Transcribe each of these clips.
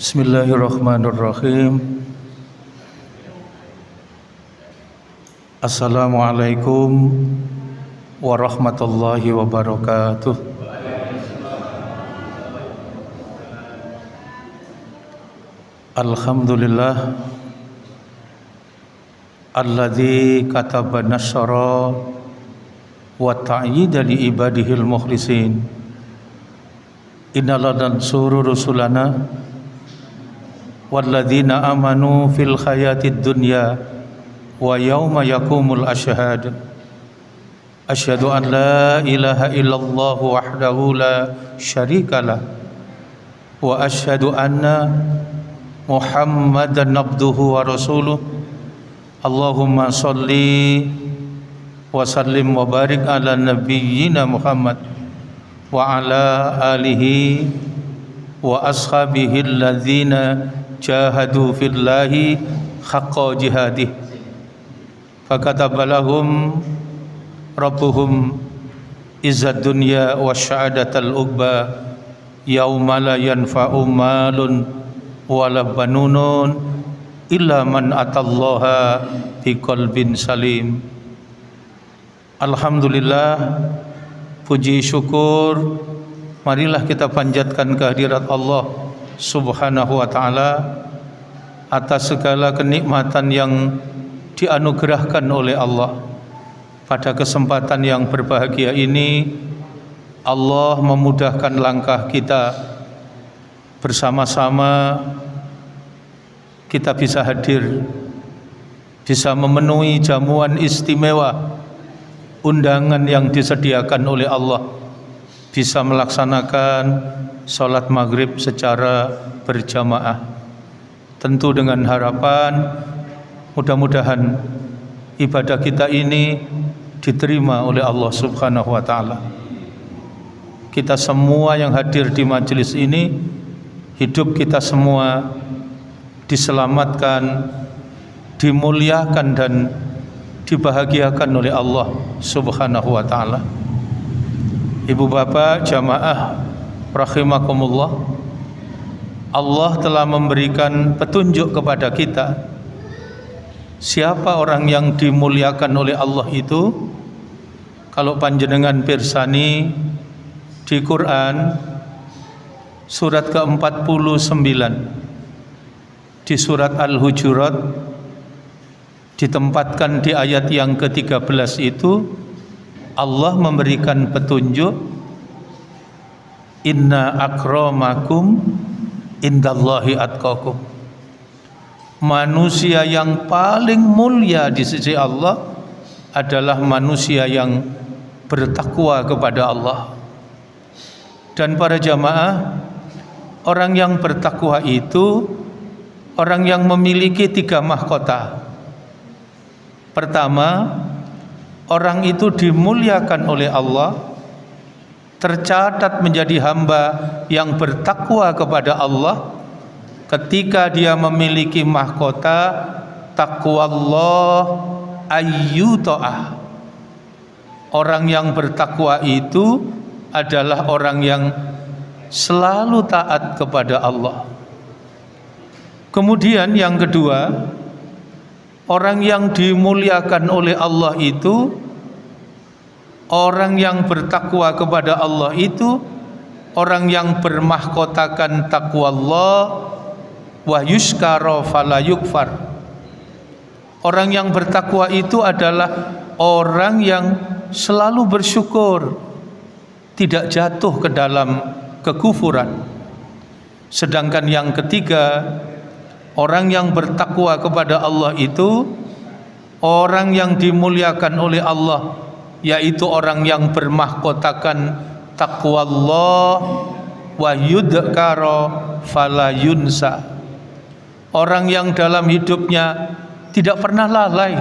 Bismillahirrahmanirrahim. Assalamualaikum warahmatullahi wabarakatuh. Alhamdulillah alladzi kataba nasyara wa ta'yida li ibadihil mukhlisin. Inna lanansuru rusulana walladzina amanu fil hayatid dunya wa yauma yaqumul ashhad. Asyhadu an la ilaha illallah wahdahu la syarikalah wa asyhadu anna Muhammadan abduhu wa rasuluh. Allahumma sholli wa sallim wa barik ala nabiyyina Muhammad wa ala alihi wa ashabihi alladzina jahadu fillahi haqqa jihadih fakataba lahum rabbuhum izzad dunya wa sya'adatal uqba yauma la yanfa'u malun wala banunun illa man atallaha biqalbin salim. Alhamdulillah, puji syukur marilah kita panjatkan kehadirat Allah Subhanahu wa ta'ala atas segala kenikmatan yang dianugerahkan oleh Allah. Pada kesempatan yang berbahagia ini, Allah memudahkan langkah kita, bersama-sama kita bisa hadir, bisa memenuhi jamuan istimewa, undangan yang disediakan oleh Allah, bisa melaksanakan sholat maghrib secara berjamaah. Tentu dengan harapan mudah-mudahan ibadah kita ini diterima oleh Allah Subhanahu wa ta'ala. Kita semua yang hadir di majelis ini, hidup kita semua diselamatkan, dimuliakan dan dibahagiakan oleh Allah Subhanahu wa ta'ala. Ibu bapak jamaah rahimakumullah, Allah telah memberikan petunjuk kepada kita siapa orang yang dimuliakan oleh Allah itu. Kalau panjenengan pirsani di Quran surat ke-49, di surat Al-Hujurat ditempatkan di ayat yang ke-13 itu Allah memberikan petunjuk, inna akramakum indallahi atqakum. Manusia yang paling mulia di sisi Allah adalah manusia yang bertakwa kepada Allah. Dan para jamaah, orang yang bertakwa itu orang yang memiliki 3 mahkota. Pertama, orang itu dimuliakan oleh Allah, tercatat menjadi hamba yang bertakwa kepada Allah ketika dia memiliki mahkota taqwallah ayyuta'ah. Orang yang bertakwa itu adalah orang yang selalu taat kepada Allah. Kemudian yang kedua, orang yang dimuliakan oleh Allah itu, orang yang bertakwa kepada Allah itu orang yang bermahkotakan taqwallah wa yuskara fala yukfar. Orang yang bertakwa itu adalah orang yang selalu bersyukur, tidak jatuh ke dalam kekufuran. Sedangkan yang ketiga, orang yang bertakwa kepada Allah itu orang yang dimuliakan oleh Allah, yaitu orang yang bermahkotakan taqwallah wa yudkara fala yunsa. Orang yang dalam hidupnya tidak pernah lalai,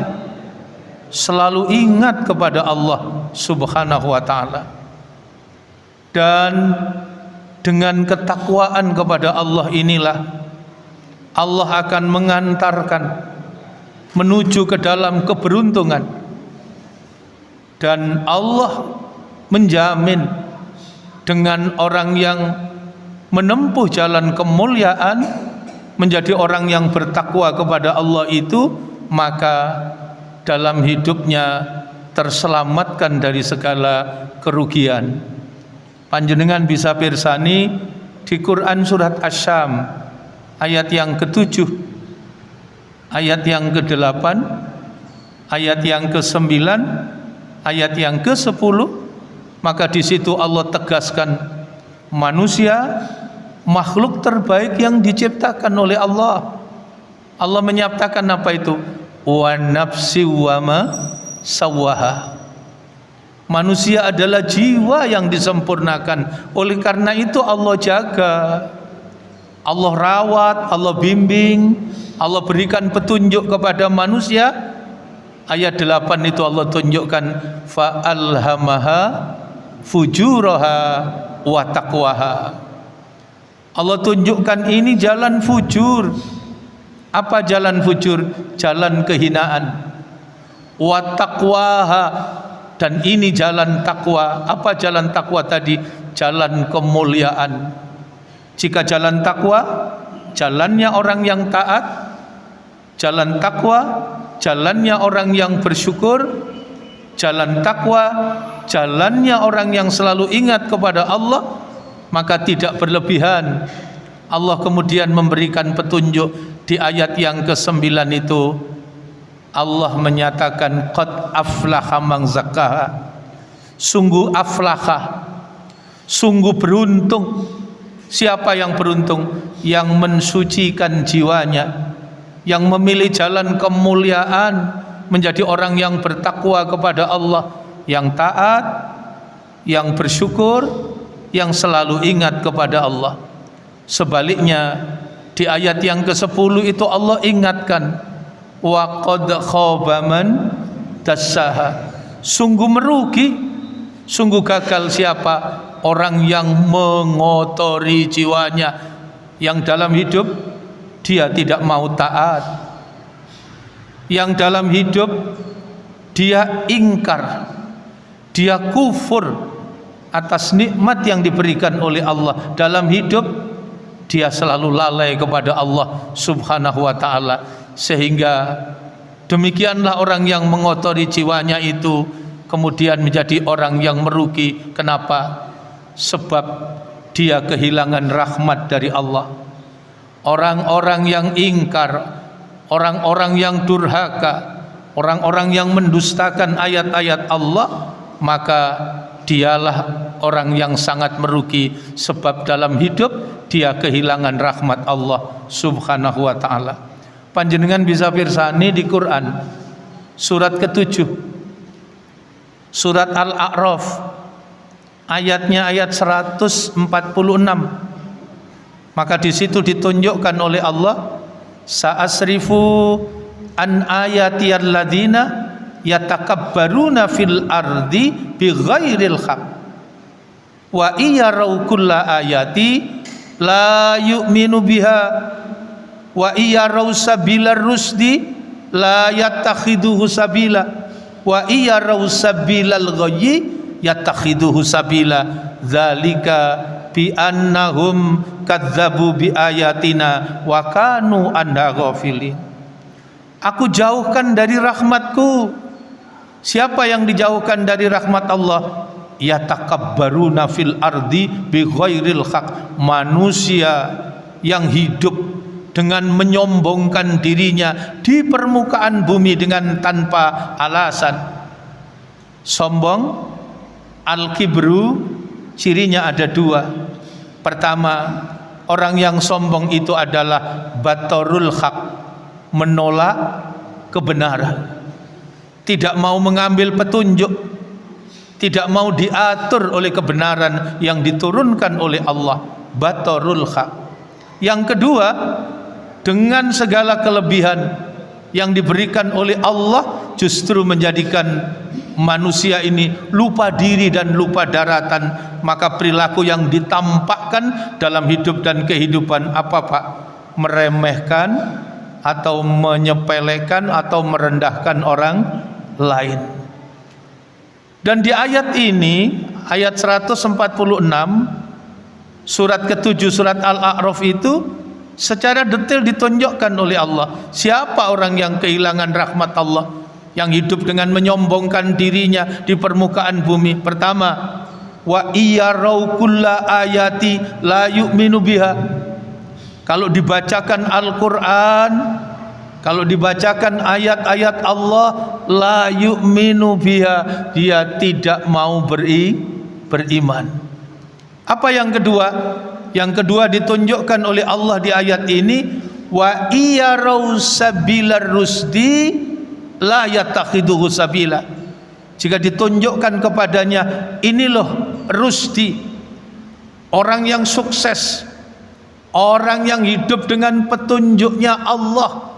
selalu ingat kepada Allah Subhanahu wa ta'ala. Dan dengan ketakwaan kepada Allah inilah Allah akan mengantarkan menuju ke dalam keberuntungan. Dan Allah menjamin dengan orang yang menempuh jalan kemuliaan menjadi orang yang bertakwa kepada Allah itu, maka dalam hidupnya terselamatkan dari segala kerugian. Panjenengan bisa pirsani di Quran surat Asy-Syam ayat yang ke-7, ayat yang ke-8, ayat yang ke-9, ayat yang ke-10, maka di situ Allah tegaskan manusia makhluk terbaik yang diciptakan oleh Allah. Allah menyatakan apa itu? Wa nafsi wa ma sawwaha. Manusia adalah jiwa yang disempurnakan. Oleh karena itu Allah jaga, Allah rawat, Allah bimbing, Allah berikan petunjuk kepada manusia. Ayat 8 itu Allah tunjukkan fa alhamaha fujuraha wa taqwaha. Allah tunjukkan ini jalan fujur. Apa jalan fujur? Jalan kehinaan. Wa taqwaha, dan ini jalan takwa. Apa jalan takwa tadi? Jalan kemuliaan. Jika jalan takwa, jalannya orang yang taat. Jalan takwa, jalannya orang yang bersyukur. Jalan takwa, jalannya orang yang selalu ingat kepada Allah, maka tidak berlebihan. Allah kemudian memberikan petunjuk di ayat yang ke-9 itu. Allah menyatakan qad aflaha man zakkaha. Sungguh aflaha, sungguh beruntung. Siapa yang beruntung? Yang mensucikan jiwanya, yang memilih jalan kemuliaan, menjadi orang yang bertakwa kepada Allah, yang taat, yang bersyukur, yang selalu ingat kepada Allah. Sebaliknya di ayat yang ke-10 itu Allah ingatkan wa qad khaba man dassaha. Sungguh merugi, sungguh gagal siapa? Orang yang mengotori jiwanya, yang dalam hidup dia tidak mau taat, yang dalam hidup dia ingkar, dia kufur atas nikmat yang diberikan oleh Allah. Dalam hidup dia selalu lalai kepada Allah Subhanahu wa ta'ala. Sehingga demikianlah orang yang mengotori jiwanya itu kemudian menjadi orang yang merugi. Kenapa? Sebab dia kehilangan rahmat dari Allah. Orang-orang yang ingkar, orang-orang yang durhaka, orang-orang yang mendustakan ayat-ayat Allah, maka dialah orang yang sangat merugi. Sebab dalam hidup dia kehilangan rahmat Allah Subhanahu wa ta'ala. Panjenengan bisa pirsani di Quran surat ke-7, surat Al-A'raf, ayatnya ayat 146. Maka di situ ditunjukkan oleh Allah, sa'asrifu an ayati alladzina yatakabbaruna fil ardi bighairil haq wa iyarau kulla ayati la yu'minu biha wa iyarau sabilar rusdi la yattakhiduhu sabila wa iyarau sabilal ghayyi yattakhiduhu sabila dzalika bi annahum kadzabu bi ayatina wa kanu anha ghafilin. Aku jauhkan dari rahmatku. Siapa yang dijauhkan dari rahmat Allah? Yatakabbaruna fil ardi bi ghairil haq. Manusia yang hidup dengan menyombongkan dirinya di permukaan bumi dengan tanpa alasan. Sombong, al-kibru, cirinya ada dua. Pertama, orang yang sombong itu adalah batarul haq, menolak kebenaran, tidak mau mengambil petunjuk, tidak mau diatur oleh kebenaran yang diturunkan oleh Allah. Batarul haq. Yang kedua, dengan segala kelebihan yang diberikan oleh Allah, justru menjadikan manusia ini lupa diri dan lupa daratan. Maka perilaku yang ditampakkan dalam hidup dan kehidupan apa Pak? Meremehkan atau menyepelekan atau merendahkan orang lain. Dan di ayat ini, ayat 146 surat ke-7 surat Al-A'raf itu, secara detail ditunjukkan oleh Allah siapa orang yang kehilangan rahmat Allah, yang hidup dengan menyombongkan dirinya di permukaan bumi. Pertama, wa iyarau kulla ayati la yu'minu biha. Kalau dibacakan Al-Quran, kalau dibacakan ayat-ayat Allah, la yu'minu biha, dia tidak mau beriman. Apa yang kedua? Yang kedua ditunjukkan oleh Allah di ayat ini, wa iyarau sabilar rusdi la yatakhiduhu sabila. Jika ditunjukkan kepadanya, ini loh rusdi, orang yang sukses, orang yang hidup dengan petunjuknya Allah.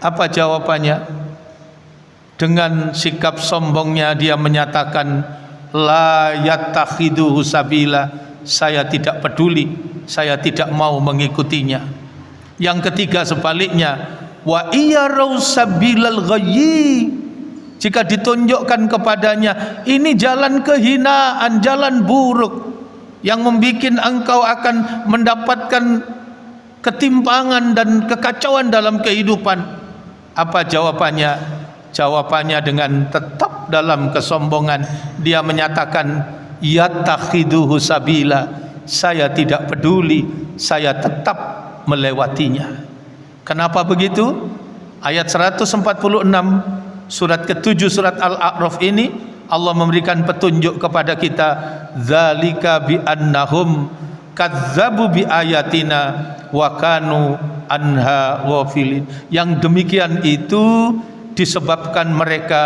Apa jawabannya? Dengan sikap sombongnya dia menyatakan, la yatakhiduhu sabila, saya tidak peduli, saya tidak mau mengikutinya. Yang ketiga sebaliknya, wa iyarau sabilal ghayyi, jika ditunjukkan kepadanya ini jalan kehinaan, jalan buruk yang membuat engkau akan mendapatkan ketimpangan dan kekacauan dalam kehidupan. Apa jawabannya? Jawabannya dengan tetap dalam kesombongan dia menyatakan, yatakhiduhu sabila, saya tidak peduli, saya tetap melewatinya. Kenapa begitu? Ayat 146 surat ke-7 surat Al-A'raf ini Allah memberikan petunjuk kepada kita, zalika bi annahum kadzabu bi ayatina wa kanu anha ghafilin. Yang demikian itu disebabkan mereka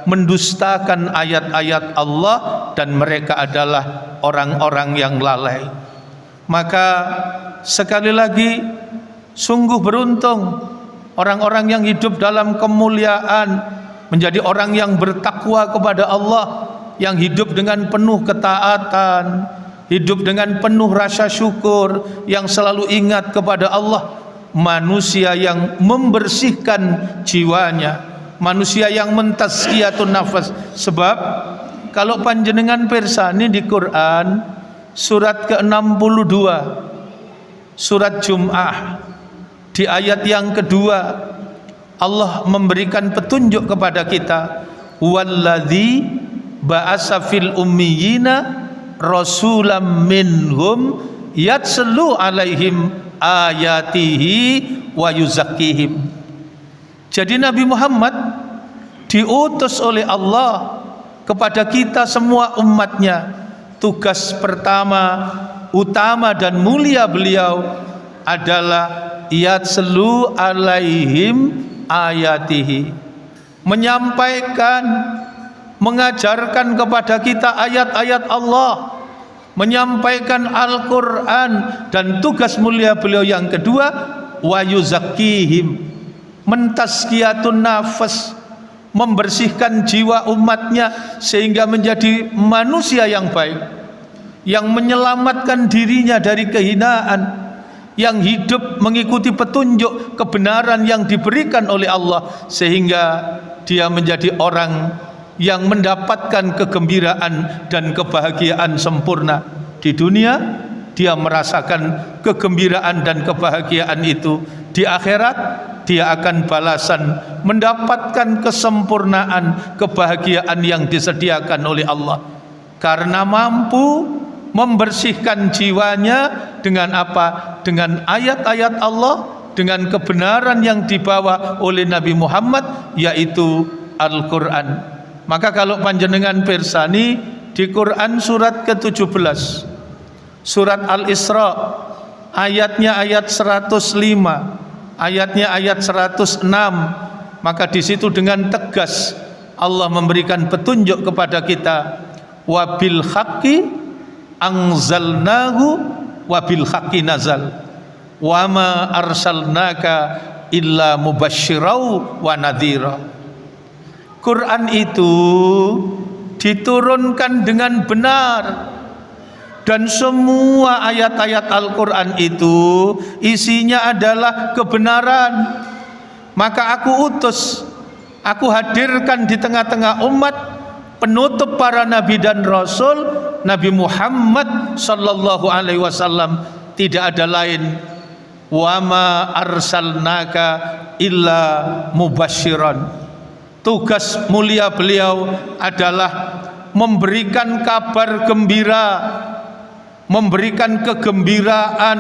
mendustakan ayat-ayat Allah dan mereka adalah orang-orang yang lalai. Maka sekali lagi, sungguh beruntung orang-orang yang hidup dalam kemuliaan, menjadi orang yang bertakwa kepada Allah, yang hidup dengan penuh ketaatan, hidup dengan penuh rasa syukur, yang selalu ingat kepada Allah. Manusia yang membersihkan jiwanya, manusia yang mentazkiyatun nafas. Sebab kalau panjenengan pirsani di Quran surat ke-62 surat Jum'ah, di ayat yang kedua Allah memberikan petunjuk kepada kita, walladzi ba'asa fil ummiyina rasulam minhum yatslu alaihim ayatihi wa yuzakkihim. Jadi Nabi Muhammad diutus oleh Allah kepada kita semua umatnya. Tugas pertama, utama dan mulia beliau adalah yatslu alaihim ayatihi, menyampaikan, mengajarkan kepada kita ayat-ayat Allah, menyampaikan Al-Quran. Dan tugas mulia beliau yang kedua, wa yuzakkihim, mentazkiyatun nafas, membersihkan jiwa umatnya sehingga menjadi manusia yang baik, yang menyelamatkan dirinya dari kehinaan, yang hidup mengikuti petunjuk kebenaran yang diberikan oleh Allah, sehingga dia menjadi orang yang mendapatkan kegembiraan dan kebahagiaan sempurna di dunia. Dia merasakan kegembiraan dan kebahagiaan itu. Di akhirat dia akan balasan, mendapatkan kesempurnaan kebahagiaan yang disediakan oleh Allah, karena mampu membersihkan jiwanya dengan apa? Dengan ayat-ayat Allah, dengan kebenaran yang dibawa oleh Nabi Muhammad, yaitu Al-Quran. Maka kalau panjenengan pirsani di Quran surat ke-17 surat Al-Isra, ayatnya ayat 105, ayatnya ayat 106, maka di situ dengan tegas Allah memberikan petunjuk kepada kita, wabil haqqi anzalnahu wabil haqqi nazal wa ma arsalnaka illa mubasysyirau wa nadhira. Quran itu diturunkan dengan benar, dan semua ayat-ayat Al-Quran itu isinya adalah kebenaran. Maka aku utus, aku hadirkan di tengah-tengah umat penutup para nabi dan rasul, Nabi Muhammad sallallahu alaihi wasallam, tidak ada lain, wa ma arsalnaka illa mubasyiran. Tugas mulia beliau adalah memberikan kabar gembira, memberikan kegembiraan,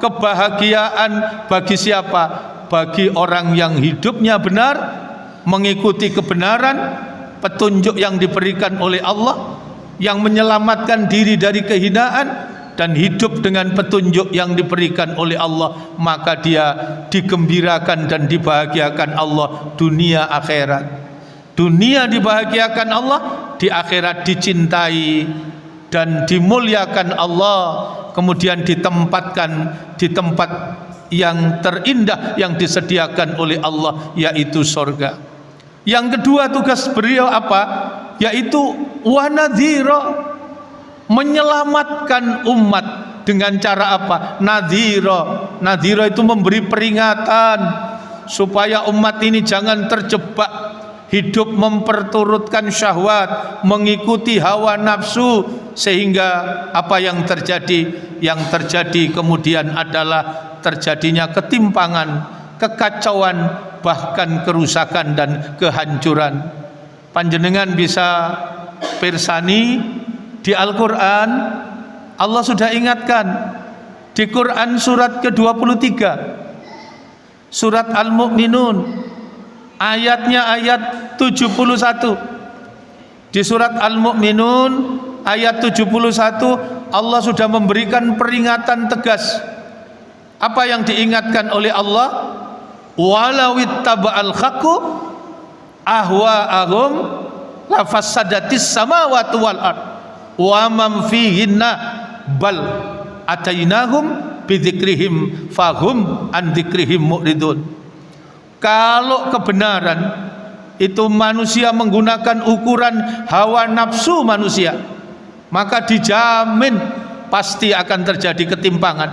kebahagiaan bagi siapa? Bagi orang yang hidupnya benar, mengikuti kebenaran, petunjuk yang diberikan oleh Allah, yang menyelamatkan diri dari kehinaan dan hidup dengan petunjuk yang diberikan oleh Allah, maka dia digembirakan dan dibahagiakan Allah dunia akhirat. Dunia dibahagiakan Allah, di akhirat dicintai dan dimuliakan Allah, kemudian ditempatkan di tempat yang terindah yang disediakan oleh Allah, yaitu surga. Yang kedua tugas beliau apa? Yaitu wa nadhira, menyelamatkan umat dengan cara apa? Nadhira. Nadhira itu memberi peringatan supaya umat ini jangan terjebak hidup memperturutkan syahwat, mengikuti hawa nafsu, sehingga apa yang terjadi? Yang terjadi kemudian adalah terjadinya ketimpangan, kekacauan, bahkan kerusakan dan kehancuran. Panjenengan bisa pirsani di Al-Quran, Allah sudah ingatkan di Quran surat ke-23, surat Al-Mu'minun, ayatnya ayat 71. Di surat Al-Mu'minun ayat 71 Allah sudah memberikan peringatan tegas. Apa yang diingatkan oleh Allah? Walau ittaba'al haqqu ahwa'ahum lafassadatis samawati wal ard wa man fihinna bal atainahum bidzikrihim fahum an dzikrihim mu'ridun. Kalau kebenaran itu manusia menggunakan ukuran hawa nafsu manusia, maka dijamin pasti akan terjadi ketimpangan,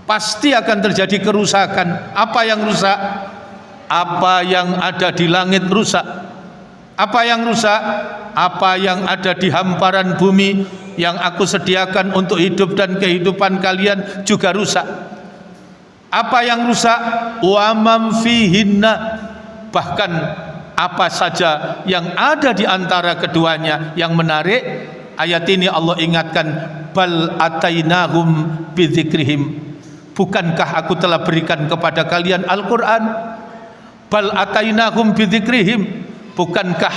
pasti akan terjadi kerusakan. Apa yang rusak? Apa yang ada di langit rusak. Apa yang rusak? Apa yang ada di hamparan bumi yang aku sediakan untuk hidup dan kehidupan kalian juga rusak. Apa yang rusak? Wa man fihinna, bahkan apa saja yang ada di antara keduanya. Yang menarik, ayat ini Allah ingatkan, bal atainahum bidzikrihim, bukankah aku telah berikan kepada kalian Al-Quran? Bal atainahum bidzikrihim, bukankah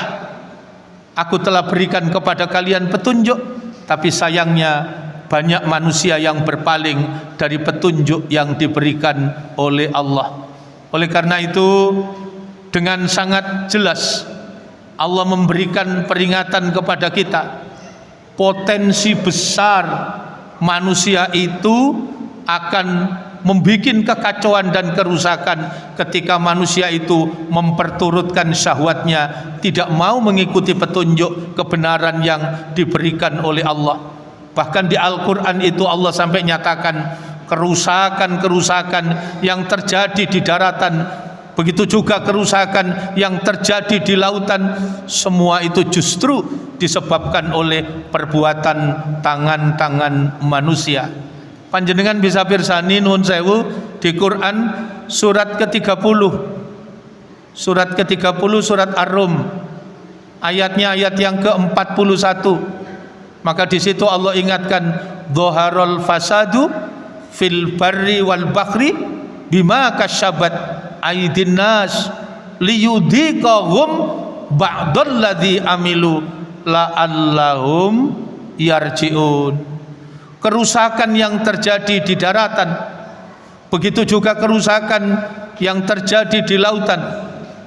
aku telah berikan kepada kalian petunjuk? Tapi sayangnya banyak manusia yang berpaling dari petunjuk yang diberikan oleh Allah. Oleh karena itu, dengan sangat jelas Allah memberikan peringatan kepada kita, potensi besar manusia itu akan membuat kekacauan dan kerusakan ketika manusia itu memperturutkan syahwatnya, tidak mau mengikuti petunjuk kebenaran yang diberikan oleh Allah. Bahkan di Al-Quran itu Allah sampai nyatakan kerusakan-kerusakan yang terjadi di daratan, begitu juga kerusakan yang terjadi di lautan, semua itu justru disebabkan oleh perbuatan tangan-tangan manusia. Panjenengan bisa pirsani nun sewu di Quran surat ke-30, surat ke-30 surat Ar-Rum, ayatnya ayat yang ke-41. Maka di situ Allah ingatkan, dhaharul fasadu fil barri wal bahri bima kasyabat aydin nas liyudhiqahum ba'dalladzi amilu la'allahum yarji'un. Kerusakan yang terjadi di daratan, begitu juga kerusakan yang terjadi di lautan,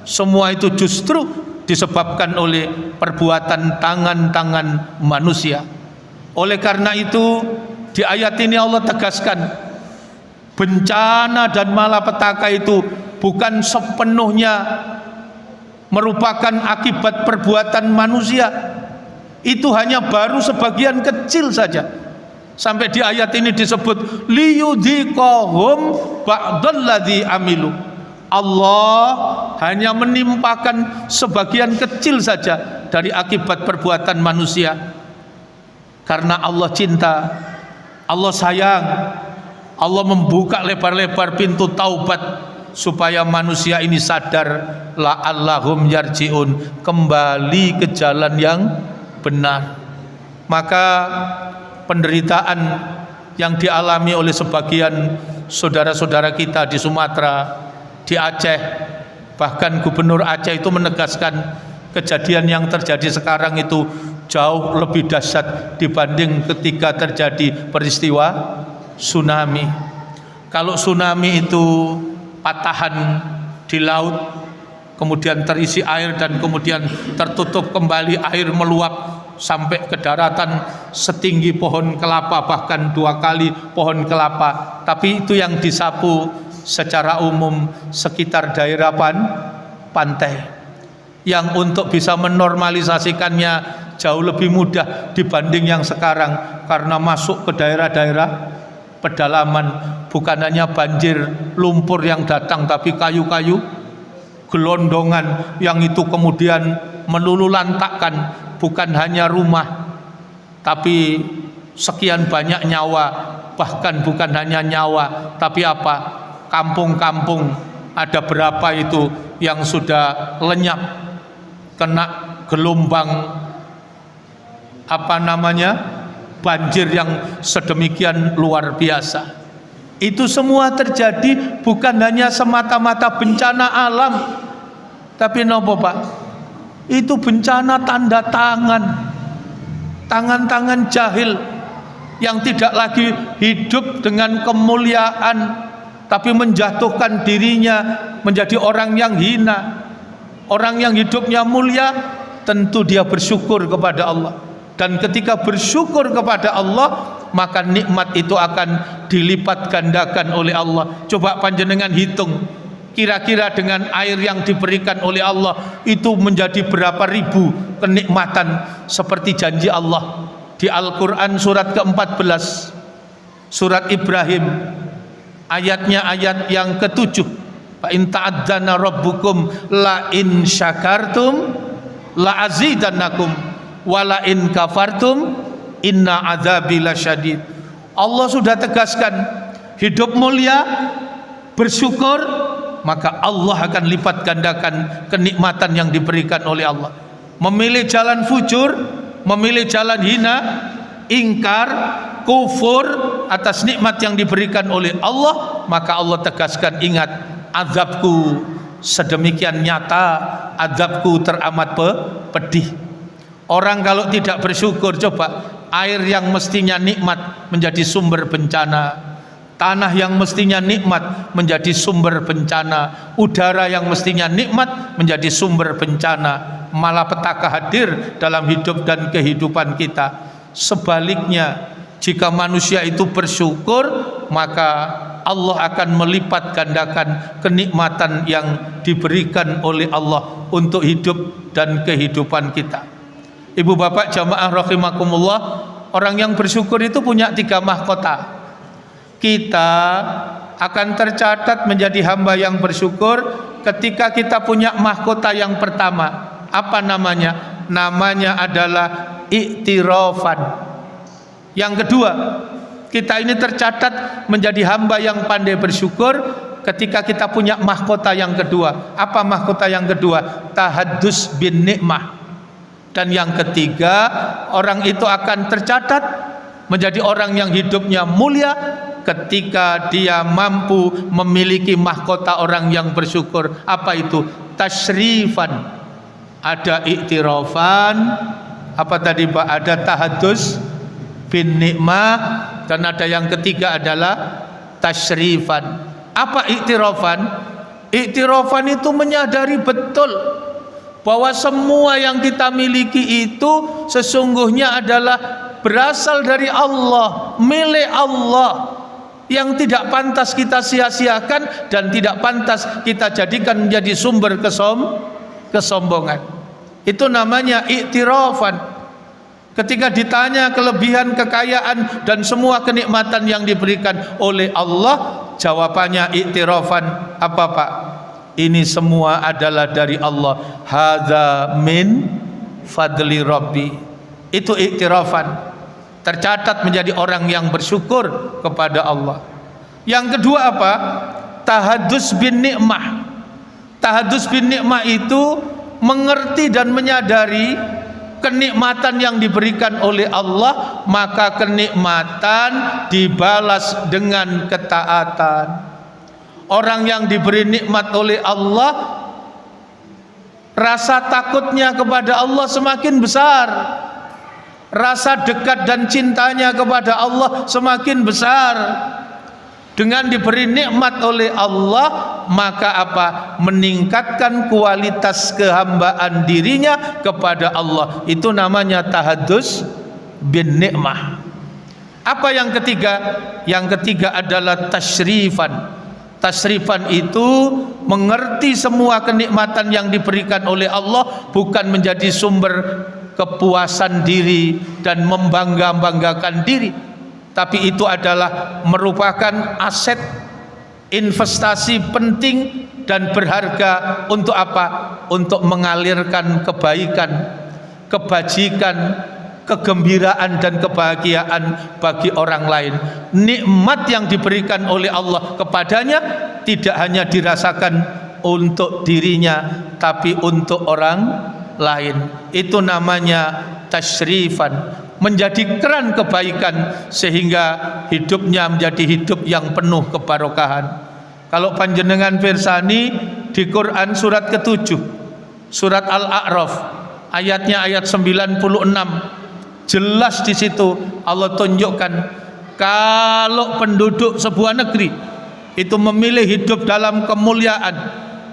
semua itu justru disebabkan oleh perbuatan tangan-tangan manusia. Oleh karena itu, di ayat ini Allah tegaskan, bencana dan malapetaka itu bukan sepenuhnya merupakan akibat perbuatan manusia. Itu hanya baru sebagian kecil saja. Sampai di ayat ini disebut liyudhiqahum ba'dalladzi amilu. Allah hanya menimpakan sebagian kecil saja dari akibat perbuatan manusia. Karena Allah cinta, Allah sayang, Allah membuka lebar-lebar pintu taubat supaya manusia ini sadar, la'allahum yarji'un, kembali ke jalan yang benar. Maka penderitaan yang dialami oleh sebagian saudara-saudara kita di Sumatera, di Aceh, bahkan Gubernur Aceh itu menegaskan kejadian yang terjadi sekarang itu jauh lebih dahsyat dibanding ketika terjadi peristiwa tsunami. Kalau tsunami itu patahan di laut, kemudian terisi air dan kemudian tertutup kembali, air meluap sampai ke daratan setinggi pohon kelapa, bahkan 2 kali pohon kelapa. Tapi itu yang disapu secara umum sekitar daerah pantai, yang untuk bisa menormalisasikannya jauh lebih mudah dibanding yang sekarang, karena masuk ke daerah-daerah pedalaman. Bukan hanya banjir lumpur yang datang, tapi kayu-kayu gelondongan yang itu kemudian melululantakkan bukan hanya rumah, tapi sekian banyak nyawa. Bahkan bukan hanya nyawa, tapi apa, kampung-kampung, ada berapa itu yang sudah lenyap kena gelombang banjir yang sedemikian luar biasa. Itu semua terjadi bukan hanya semata-mata bencana alam, tapi nopo Pak, itu bencana tanda tangan jahil yang tidak lagi hidup dengan kemuliaan, tapi menjatuhkan dirinya menjadi orang yang hina. Orang yang hidupnya mulia tentu dia bersyukur kepada Allah, dan ketika bersyukur kepada Allah maka nikmat itu akan dilipat gandakan oleh Allah. Coba panjenengan hitung, kira-kira dengan air yang diberikan oleh Allah itu menjadi berapa ribu kenikmatan, seperti janji Allah di Al-Quran surat ke-14, surat Ibrahim, ayatnya ayat yang ke-7. Fa in ta'adzana rabbukum la in syakartum la azidannakum wa la in kafartum inna adzabi lasyadid. Allah sudah tegaskan, hidup mulia, bersyukur, maka Allah akan lipat gandakan kenikmatan yang diberikan oleh Allah. Memilih jalan fujur, memilih jalan hina, ingkar, kufur atas nikmat yang diberikan oleh Allah, maka Allah tegaskan, ingat, azabku sedemikian nyata, azabku teramat pedih. Orang kalau tidak bersyukur, coba, air yang mestinya nikmat menjadi sumber bencana, tanah yang mestinya nikmat menjadi sumber bencana, udara yang mestinya nikmat menjadi sumber bencana, malapetaka hadir dalam hidup dan kehidupan kita. Sebaliknya, jika manusia itu bersyukur, maka Allah akan melipat gandakan kenikmatan yang diberikan oleh Allah untuk hidup dan kehidupan kita. Ibu bapak jamaah rahimakumullah, orang yang bersyukur itu punya 3 mahkota. Kita akan tercatat menjadi hamba yang bersyukur ketika kita punya mahkota yang pertama. Apa namanya? Namanya adalah iktirafan. Yang kedua, kita ini tercatat menjadi hamba yang pandai bersyukur ketika kita punya mahkota yang kedua. Apa mahkota yang kedua? Tahaddus bin nikmah. Dan yang ketiga, orang itu akan tercatat menjadi orang yang hidupnya mulia ketika dia mampu memiliki mahkota orang yang bersyukur. Apa itu? Tasyrifan. Ada iktirafan, apa tadi Pak? Ada tahaddus bin nikmah, dan ada yang ketiga adalah tasyrifan. Apa iktirafan? Iktirafan itu menyadari betul bahwa semua yang kita miliki itu sesungguhnya adalah berasal dari Allah, milik Allah, yang tidak pantas kita sia-siakan dan tidak pantas kita jadikan menjadi sumber kesombongan. Itu namanya iktirafan. Ketika ditanya kelebihan, kekayaan dan semua kenikmatan yang diberikan oleh Allah, jawabannya iktirafan. Apa Pak? Ini semua adalah dari Allah. Hadza min fadli Rabbi. Itu iktirafan. Tercatat menjadi orang yang bersyukur kepada Allah. Yang kedua apa? Tahadus bin nikmah. Tahadus bin nikmah itu mengerti dan menyadari kenikmatan yang diberikan oleh Allah, maka kenikmatan dibalas dengan ketaatan. Orang yang diberi nikmat oleh Allah, rasa takutnya kepada Allah semakin besar, rasa dekat dan cintanya kepada Allah semakin besar. Dengan diberi nikmat oleh Allah, maka apa? Meningkatkan kualitas kehambaan dirinya kepada Allah. Itu namanya tahadus bin nikmah. Apa yang ketiga? Yang ketiga adalah tasyrifan. Tasrifan itu mengerti semua kenikmatan yang diberikan oleh Allah, bukan menjadi sumber kepuasan diri dan membangga-banggakan diri, tapi itu adalah merupakan aset investasi penting dan berharga. Untuk apa? Untuk mengalirkan kebaikan, kebajikan, kegembiraan dan kebahagiaan bagi orang lain. Nikmat yang diberikan oleh Allah kepadanya tidak hanya dirasakan untuk dirinya, tapi untuk orang lain. Itu namanya tasyrifan, menjadi keran kebaikan sehingga hidupnya menjadi hidup yang penuh kebarokahan. Kalau panjenengan pirsani di Quran surat ke-7, surat Al-A'raf, ayatnya ayat 96, jelas di situ Allah tunjukkan kalau penduduk sebuah negeri itu memilih hidup dalam kemuliaan,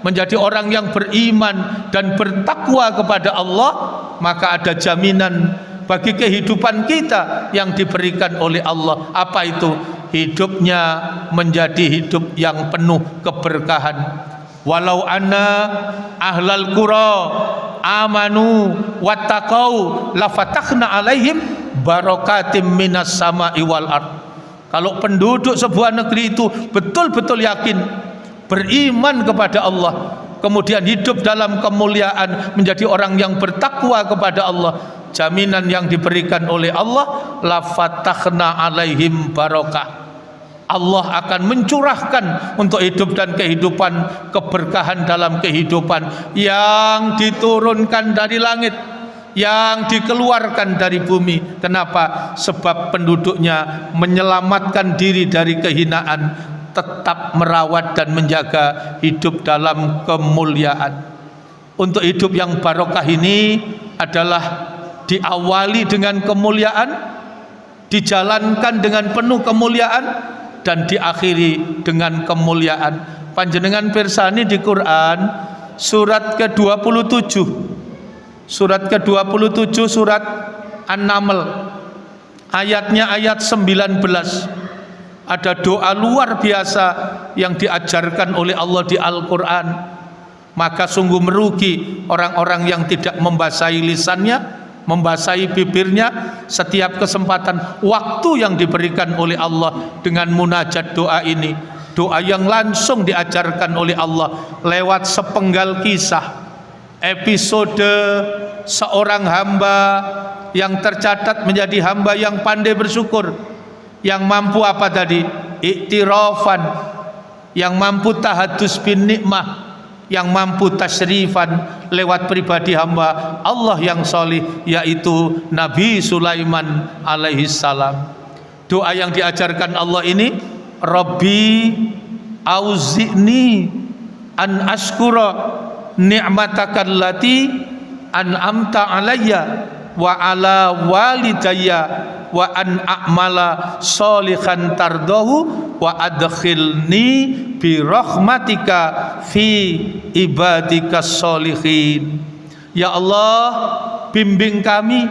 menjadi orang yang beriman dan bertakwa kepada Allah, maka ada jaminan bagi kehidupan kita yang diberikan oleh Allah. Apa itu? Hidupnya menjadi hidup yang penuh keberkahan. Walau anna ahlal qura amanu wattaqau lafatakhna alaihim barakatim minas sama'i wal ard. Kalau penduduk sebuah negeri itu betul-betul yakin beriman kepada Allah, kemudian hidup dalam kemuliaan, menjadi orang yang bertakwa kepada Allah, jaminan yang diberikan oleh Allah, lafatakhna alaihim barakah. Allah akan mencurahkan untuk hidup dan kehidupan keberkahan dalam kehidupan yang diturunkan dari langit, yang dikeluarkan dari bumi. Kenapa? Sebab penduduknya menyelamatkan diri dari kehinaan, tetap merawat dan menjaga hidup dalam kemuliaan. Untuk hidup yang barokah ini adalah diawali dengan kemuliaan, dijalankan dengan penuh kemuliaan, dan diakhiri dengan kemuliaan. Panjenengan pirsani di Quran surat ke-27, surat ke-27 surat An-Naml, ayatnya ayat 19, ada doa luar biasa yang diajarkan oleh Allah di Al-Quran. Maka sungguh merugi orang-orang yang tidak membasahi lisannya, membasahi bibirnya setiap kesempatan waktu yang diberikan oleh Allah dengan munajat doa ini. Doa yang langsung diajarkan oleh Allah lewat sepenggal kisah, episode seorang hamba yang tercatat menjadi hamba yang pandai bersyukur, yang mampu apa tadi? Iktirafan, yang mampu tahadus bin nikmah, yang mampu tasyrifan lewat pribadi hamba Allah yang solih, yaitu Nabi Sulaiman alaihi salam. Doa yang diajarkan Allah ini, Rabbi auzi'ni an ashkura ni'mataka allati an'amta alayya wa ala walidayya wa an a'mala sholihan tardahu wa adkhilni bi rahmatika fi ibadika sholihin. Ya Allah, bimbing kami,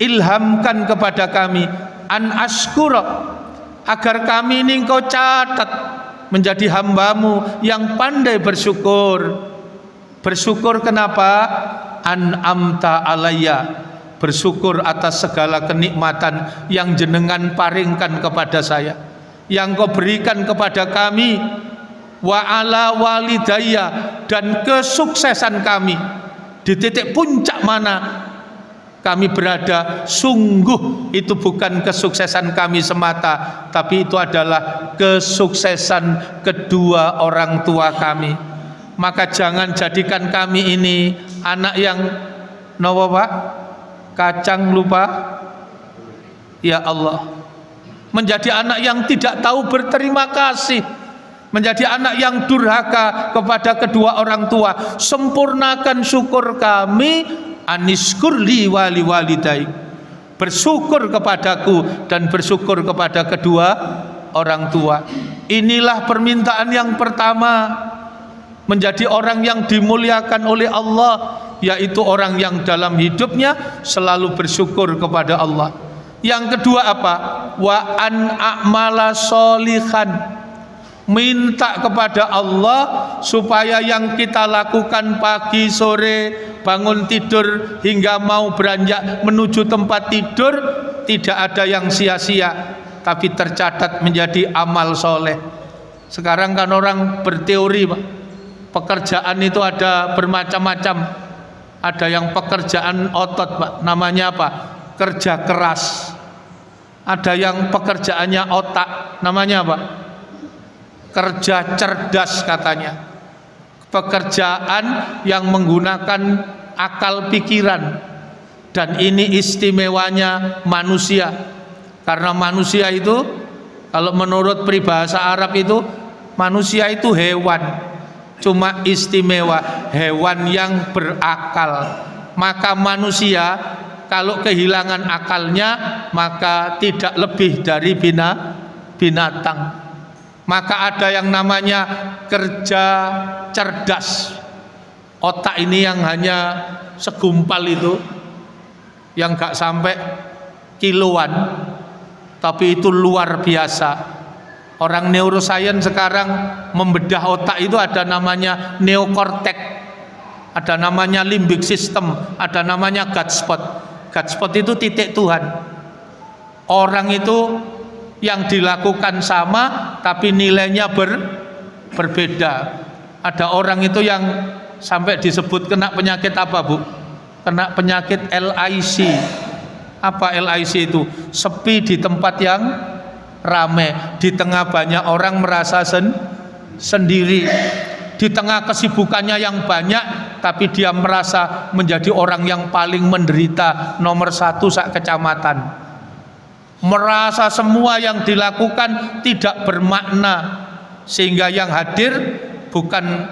ilhamkan kepada kami an ashkura, agar kami ini engkau catat menjadi hambamu yang pandai bersyukur. Bersyukur kenapa? An'amta alayya, bersyukur atas segala kenikmatan yang jenengan paringkan kepada saya, yang kau berikan kepada kami, wa ala walidayya, dan kesuksesan kami di titik puncak mana kami berada, sungguh itu bukan kesuksesan kami semata, tapi itu adalah kesuksesan kedua orang tua kami. Maka jangan jadikan kami ini anak yang nopo Pak? Kacang lupa. Ya Allah, menjadi anak yang tidak tahu berterima kasih, menjadi anak yang durhaka kepada kedua orang tua. Sempurnakan syukur kami, aniskurli wali walidai, bersyukur kepadaku dan bersyukur kepada kedua orang tua. Inilah permintaan yang pertama, menjadi orang yang dimuliakan oleh Allah, yaitu orang yang dalam hidupnya selalu bersyukur kepada Allah. Yang kedua apa? Wa an a'mala sholihan, minta kepada Allah supaya yang kita lakukan pagi, sore, bangun tidur hingga mau beranjak menuju tempat tidur tidak ada yang sia-sia, tapi tercatat menjadi amal soleh. Sekarang kan orang berteori Pak, pekerjaan itu ada bermacam-macam. Ada yang pekerjaan otot Pak, namanya apa? Kerja keras. Ada yang pekerjaannya otak, namanya apa? Kerja cerdas katanya. Pekerjaan yang menggunakan akal pikiran. Dan ini istimewanya manusia. Karena manusia itu, kalau menurut peribahasa Arab itu, manusia itu hewan, cuma istimewa hewan yang berakal. Maka manusia kalau kehilangan akalnya, maka tidak lebih dari binatang. Maka ada yang namanya kerja cerdas. Otak ini yang hanya segumpal itu, yang gak sampai kiloan, tapi itu luar biasa. Orang neuroscience sekarang membedah otak itu ada namanya neokortek, ada namanya limbic system, ada namanya gut spot. Gut spot itu titik Tuhan. Orang itu yang dilakukan sama tapi nilainya berbeda. Ada orang itu yang sampai disebut kena penyakit apa Bu? Kena penyakit LIC. Apa LIC itu? Sepi di tempat yang ramai, di tengah banyak orang merasa sendiri, di tengah kesibukannya yang banyak tapi dia merasa menjadi orang yang paling menderita, nomor 1 sak kecamatan. Merasa semua yang dilakukan tidak bermakna, sehingga yang hadir bukan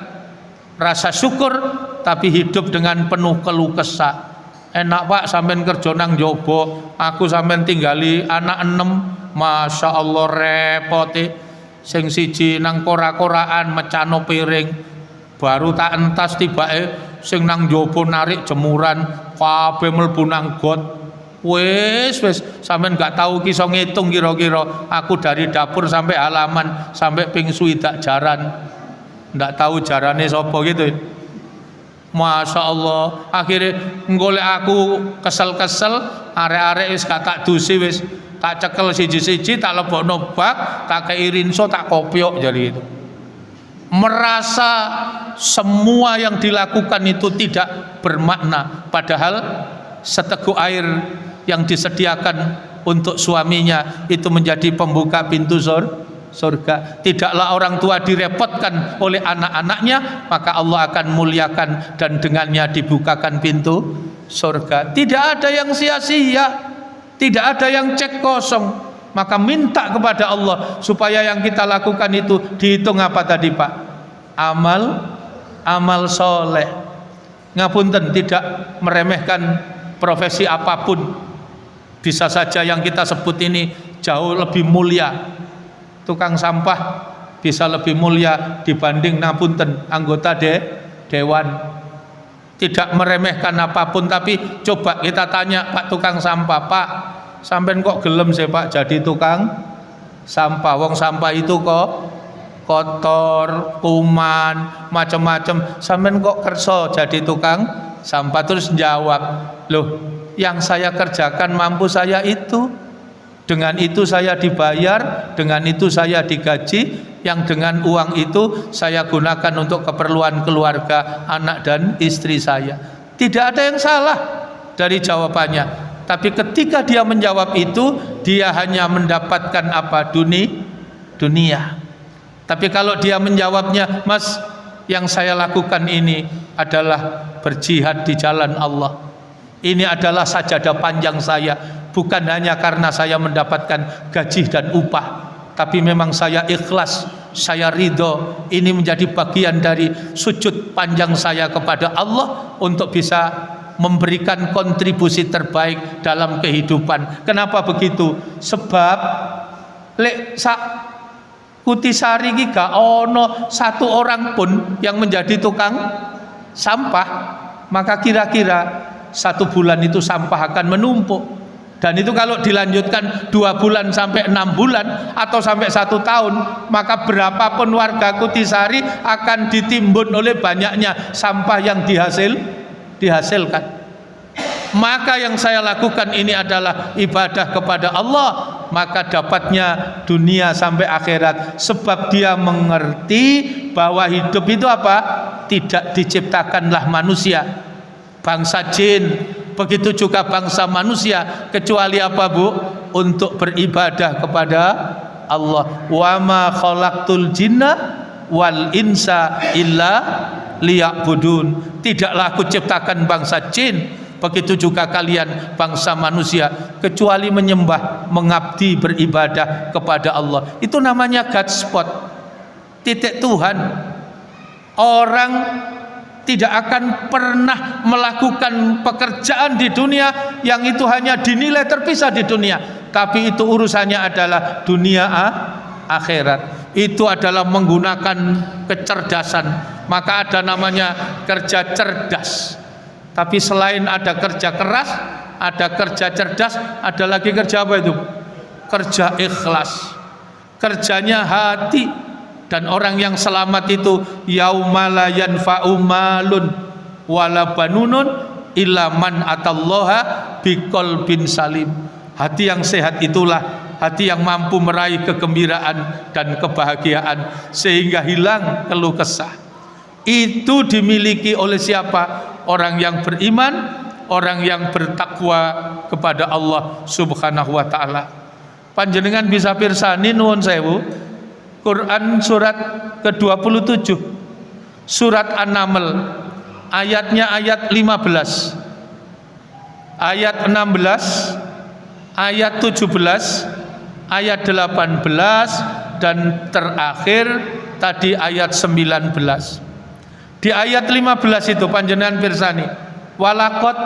rasa syukur tapi hidup dengan penuh keluh kesah. Enak Pak sampean kerja nang jobo, aku sampean tinggali anak 6, Masya Allah repote. Sing siji nang kora-koraan mecano piring, baru tak entas tibake sing nang jobo narik jemuran kabeh mlebu nang got. Wis sampean gak tahu iso ngitung kira-kira aku dari dapur sampai halaman sampai ping swidak jaran. Ndak tahu jarane sapa gitu. Masya Allah, akhirnya ngolek aku kesel-kesel, arek-arek wis gak tak dusi, wis tak cekel siji-siji, tak lebokno bak, tak kei rinso, tak kopiok jadi itu. Merasa semua yang dilakukan itu tidak bermakna, padahal seteguk air yang disediakan untuk suaminya itu menjadi pembuka pintu surga. Tidaklah orang tua direpotkan oleh anak-anaknya, maka Allah akan muliakan dan dengannya dibukakan pintu surga. Tidak ada yang sia-sia, tidak ada yang cek kosong. Maka minta kepada Allah supaya yang kita lakukan itu dihitung apa tadi Pak? Amal soleh. Ngapunten, tidak meremehkan profesi apapun. Bisa saja yang kita sebut ini jauh lebih mulia. Tukang sampah bisa lebih mulia dibanding ngapunten anggota dewan. Tidak meremehkan apapun, tapi coba kita tanya Pak tukang sampah, Pak sampean kok gelem sih Pak jadi tukang sampah? Wong sampah itu kok kotor, kuman, macam-macam. Sampean kok kerso jadi tukang sampah? Terus jawab, loh yang saya kerjakan mampu saya itu. Dengan itu saya dibayar, dengan itu saya digaji, yang dengan uang itu saya gunakan untuk keperluan keluarga, anak dan istri saya. Tidak ada yang salah. dari jawabannya. Tapi ketika dia menjawab itu, dia hanya mendapatkan apa? Dunia. Tapi kalau dia menjawabnya, Mas, yang saya lakukan ini adalah berjihad di jalan Allah. Ini adalah sajadah panjang saya, bukan hanya karena saya mendapatkan gaji dan upah, tapi memang saya ikhlas, saya ridho. Ini menjadi bagian dari sujud panjang saya kepada Allah untuk bisa memberikan kontribusi terbaik dalam kehidupan. Kenapa begitu? Sebab lek sak Kutisari iki gak ono satu orang pun yang menjadi tukang sampah, maka kira-kira 1 bulan itu sampah akan menumpuk. Dan itu kalau dilanjutkan 2 bulan sampai 6 bulan atau sampai 1 tahun, maka berapapun warga Kutisari akan ditimbun oleh banyaknya sampah yang dihasilkan. Maka yang saya lakukan ini adalah ibadah kepada Allah, maka dapatnya dunia sampai akhirat. Sebab dia mengerti bahwa hidup itu apa? Tidak diciptakanlah manusia, bangsa jin, begitu juga bangsa manusia, kecuali apa, Bu? Untuk beribadah kepada Allah. Wa ma khalaqtul jinna wal insa illa liya'budun. Tidaklah aku ciptakan bangsa jin, begitu juga kalian bangsa manusia, kecuali menyembah, mengabdi, beribadah kepada Allah. Itu namanya God spot, titik Tuhan. Orang tidak akan pernah melakukan pekerjaan di dunia yang itu hanya dinilai terpisah di dunia, tapi itu urusannya adalah dunia akhirat. Itu adalah menggunakan kecerdasan. Maka ada namanya kerja cerdas. Tapi selain ada kerja keras, ada kerja cerdas, ada lagi kerja apa itu? Kerja ikhlas. Kerjanya hati. Dan orang yang selamat itu yauma la yanfa'u malun wala banunun illa man atallaha biqalbin salim. Hati yang sehat itulah hati yang mampu meraih kegembiraan dan kebahagiaan sehingga hilang keluh kesah. Itu dimiliki oleh siapa? Orang yang beriman, orang yang bertakwa kepada Allah Subhanahu wa taala. Panjenengan bisa pirsani nuwun sewu, Quran surat ke-27, surat An-Naml, ayatnya ayat 15, ayat 16, ayat 17, ayat 18, dan terakhir tadi ayat 19. Di ayat 15 itu panjenengan pirsani, walaqad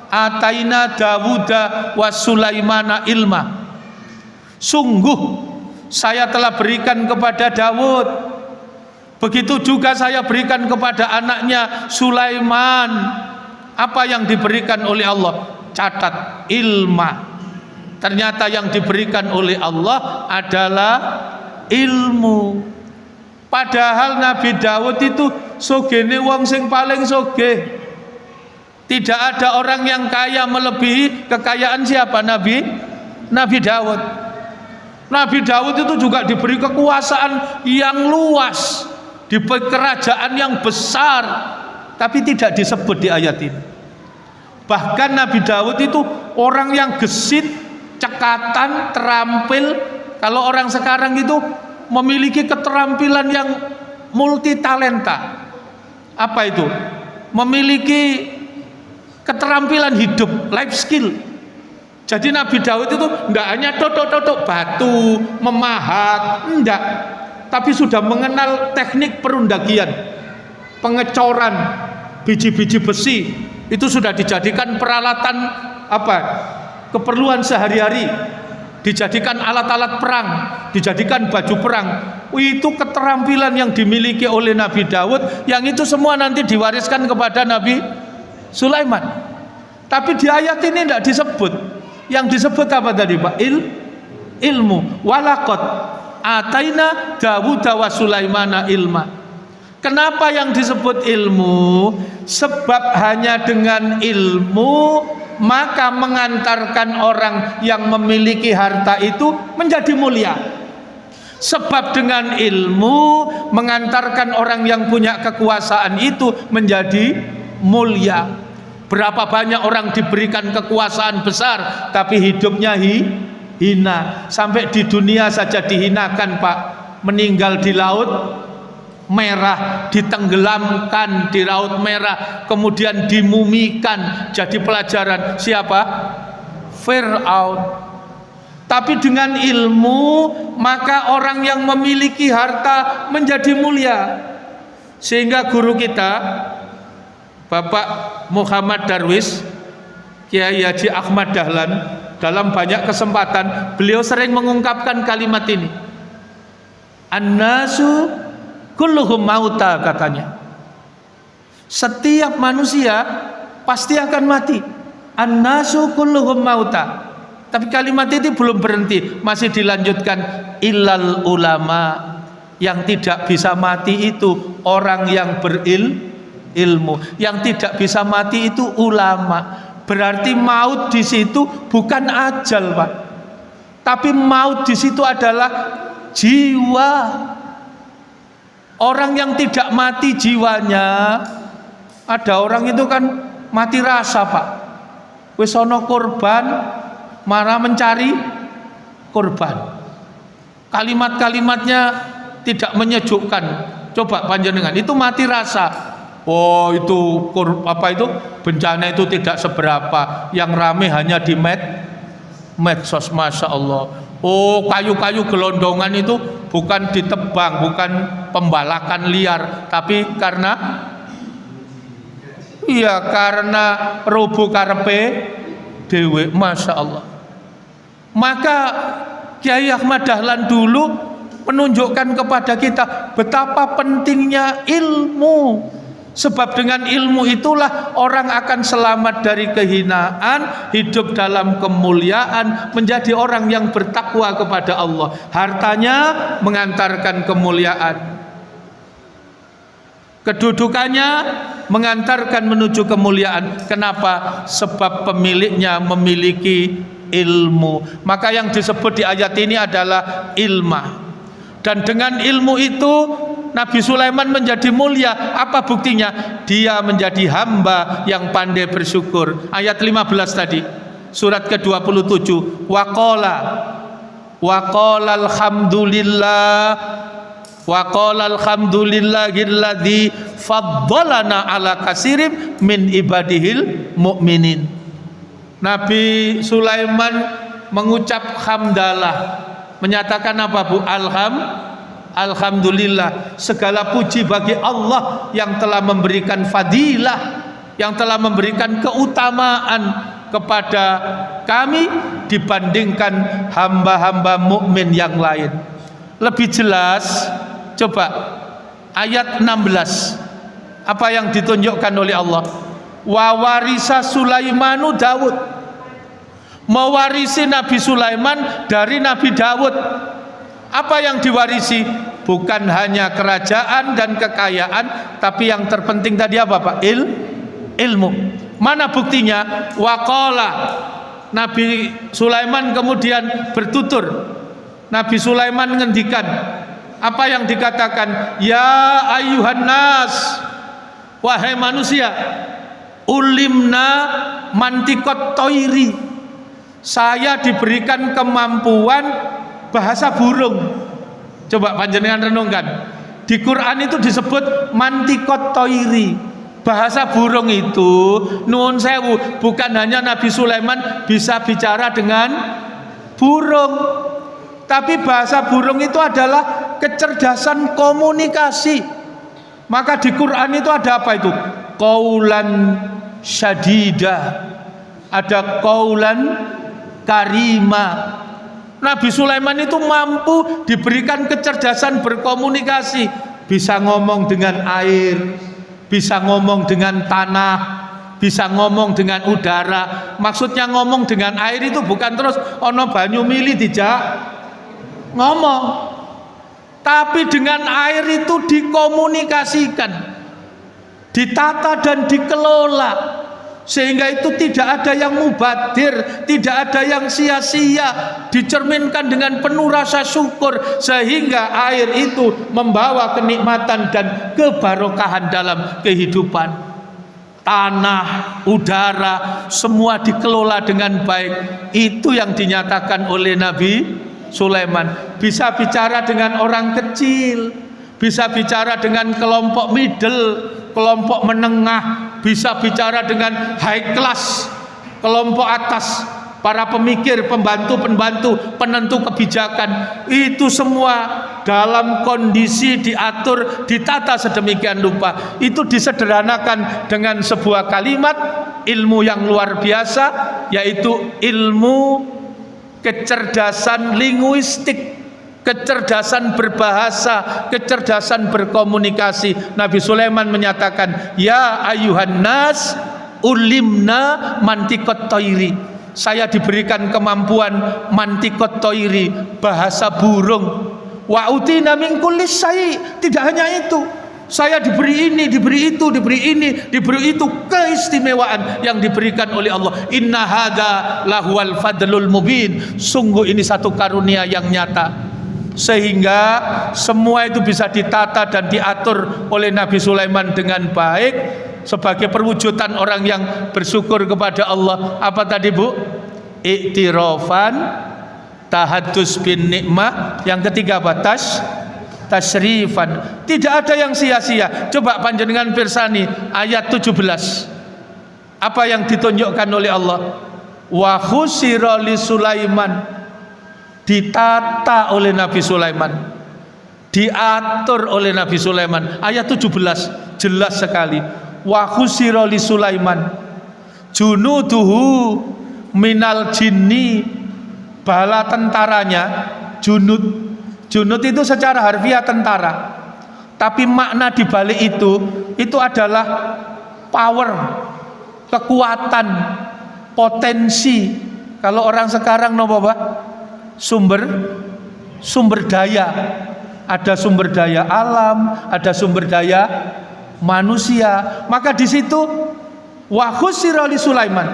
ataina Dawuda wa Sulaimana ilma. Sungguh saya telah berikan kepada Dawud, begitu juga saya berikan kepada anaknya Sulaiman. Apa yang diberikan oleh Allah? Catat, ilma. Ternyata yang diberikan oleh Allah adalah ilmu. Padahal Nabi Dawud itu sogene wong sing paling soge. Tidak ada orang yang kaya melebihi kekayaan siapa? Nabi Dawud. Nabi Dawud itu juga diberi kekuasaan yang luas, diberi kerajaan yang besar, tapi tidak disebut di ayat ini. Bahkan Nabi Dawud itu orang yang gesit, cekatan, terampil. Kalau orang sekarang itu memiliki keterampilan yang multi talenta. Apa itu? Memiliki keterampilan hidup, life skill. Jadi Nabi Daud itu tidak hanya totok-totok batu, memahat, enggak, tapi sudah mengenal teknik perundagian, pengecoran biji-biji besi. Itu sudah dijadikan peralatan apa? Keperluan sehari-hari. Dijadikan alat-alat perang, dijadikan baju perang. Itu keterampilan yang dimiliki oleh Nabi Daud, yang itu semua nanti diwariskan kepada Nabi Sulaiman. Tapi di ayat ini tidak disebut. Yang disebut apa tadi, Pak? Ilmu. Walaqad ataina Dawuda wa Sulaimana ilma. Kenapa yang disebut ilmu? Sebab hanya dengan ilmu maka mengantarkan orang yang memiliki harta itu menjadi mulia. Sebab dengan ilmu mengantarkan orang yang punya kekuasaan itu menjadi mulia. Berapa banyak orang diberikan kekuasaan besar tapi hidupnya hina. Sampai di dunia saja dihinakan, Pak. Meninggal di laut merah, ditenggelamkan di laut merah, kemudian dimumikan, jadi pelajaran siapa? Fir'aun. Tapi dengan ilmu, maka orang yang memiliki harta menjadi mulia. Sehingga guru kita Bapak Muhammad Darwis, Kiai Haji Ahmad Dahlan, dalam banyak kesempatan beliau sering mengungkapkan kalimat ini, an-nasu kulluhum mauta, katanya. Setiap manusia pasti akan mati. An-nasu kulluhum mauta. Tapi kalimat itu belum berhenti, masih dilanjutkan, illal ulama. Yang tidak bisa mati itu orang yang berilmu. Yang tidak bisa mati itu ulama. Berarti maut di situ bukan ajal, Pak. Tapi maut di situ adalah jiwa. Orang yang tidak mati jiwanya, ada orang itu kan mati rasa, Pak. Wis ana korban, marah mencari korban. Kalimat-kalimatnya tidak menyejukkan. Coba panjenengan, itu mati rasa. Oh, itu bencana itu tidak seberapa. Yang rame hanya di medsos, masya Allah. Oh, kayu-kayu gelondongan itu bukan ditebang, bukan pembalakan liar, tapi karena rubuh karepe dewe, masya Allah. Maka Kiai Ahmad Dahlan dulu menunjukkan kepada kita betapa pentingnya ilmu. Sebab dengan ilmu itulah orang akan selamat dari kehinaan, hidup dalam kemuliaan, menjadi orang yang bertakwa kepada Allah. Hartanya mengantarkan kemuliaan, kedudukannya mengantarkan menuju kemuliaan. Kenapa? Sebab pemiliknya memiliki ilmu. Maka yang disebut di ayat ini adalah ilmah. Dan dengan ilmu itu Nabi Sulaiman menjadi mulia. Apa buktinya? Dia menjadi hamba yang pandai bersyukur. Ayat 15 tadi, surat ke-27. Waqala alhamdulillahilladzi faddalana ala katsirin min ibadihil mu'minin. Nabi Sulaiman mengucap hamdalah, menyatakan apa, Bu? Alhamdulillah, segala puji bagi Allah yang telah memberikan fadilah, yang telah memberikan keutamaan kepada kami dibandingkan hamba-hamba mukmin yang lain. Lebih jelas, coba ayat 16. Apa yang ditunjukkan oleh Allah? Wa warisa Sulaimanu Daud. Mewarisi Nabi Sulaiman dari Nabi Daud. Apa yang diwarisi? Bukan hanya kerajaan dan kekayaan, tapi yang terpenting tadi apa, Pak? Ilmu. Mana buktinya? Waqala, Nabi Sulaiman kemudian bertutur. Nabi Sulaiman ngendikan, apa yang dikatakan? Ya ayyuhan nas, wahai manusia, ulimna mantikot toiri. Saya diberikan kemampuan bahasa burung. Coba panjenengan renungkan, di Quran itu disebut mantikot toiri, bahasa burung itu. Nuwun sewu, bukan hanya Nabi Sulaiman bisa bicara dengan burung, tapi bahasa burung itu adalah kecerdasan komunikasi. Maka di Quran itu ada apa itu? Qaulan syadidah, ada qaulan karima. Nabi Sulaiman itu mampu diberikan kecerdasan berkomunikasi, bisa ngomong dengan air, bisa ngomong dengan tanah, bisa ngomong dengan udara. Maksudnya ngomong dengan air itu bukan terus ono banyu mili dijak ngomong, tapi dengan air itu dikomunikasikan, ditata dan dikelola, sehingga itu tidak ada yang mubadir, tidak ada yang sia-sia, dicerminkan dengan penuh rasa syukur, sehingga air itu membawa kenikmatan dan kebarokahan dalam kehidupan. tanah, udara, semua dikelola dengan baik. Itu yang dinyatakan oleh Nabi Sulaiman. Bisa bicara dengan orang kecil, bisa bicara dengan kelompok middle, kelompok menengah, bisa bicara dengan high class, kelompok atas, para pemikir, pembantu-pembantu, penentu kebijakan. Itu semua dalam kondisi diatur, ditata sedemikian rupa. Itu disederhanakan dengan sebuah kalimat ilmu yang luar biasa, yaitu ilmu kecerdasan linguistik, kecerdasan berbahasa, kecerdasan berkomunikasi. Nabi Sulaiman menyatakan, ya ayuhan nas ulimna mantikot toiri. Saya diberikan kemampuan mantikot toiri, bahasa burung. Wa utina min kulli syai'. Tidak hanya itu, saya diberi ini, diberi itu, diberi ini, diberi itu. Keistimewaan yang diberikan oleh Allah. Inna hadza lahuwal fadlul mubin. Sungguh ini satu karunia yang nyata, sehingga semua itu bisa ditata dan diatur oleh Nabi Sulaiman dengan baik sebagai perwujudan orang yang bersyukur kepada Allah. Apa tadi, Bu? Iktirafan, tahaddus bin nikmah. Yang ketiga batas tasrifan. Tidak ada yang sia-sia. Coba panjenengan pirsani ayat 17. Apa yang ditunjukkan oleh Allah? Wa khusira li Sulaiman. Ditata oleh Nabi Sulaiman, diatur oleh Nabi Sulaiman. Ayat 17 jelas sekali. Wa khusira li Sulaiman junuduhu minal jinni. Bala tentaranya, junud. Junud itu secara harfiah tentara, tapi makna dibalik itu adalah power, kekuatan, potensi. Kalau orang sekarang nopo Pak? Sumber daya. Ada sumber daya alam, ada sumber daya manusia. Maka di situ wa khusira li Sulaiman,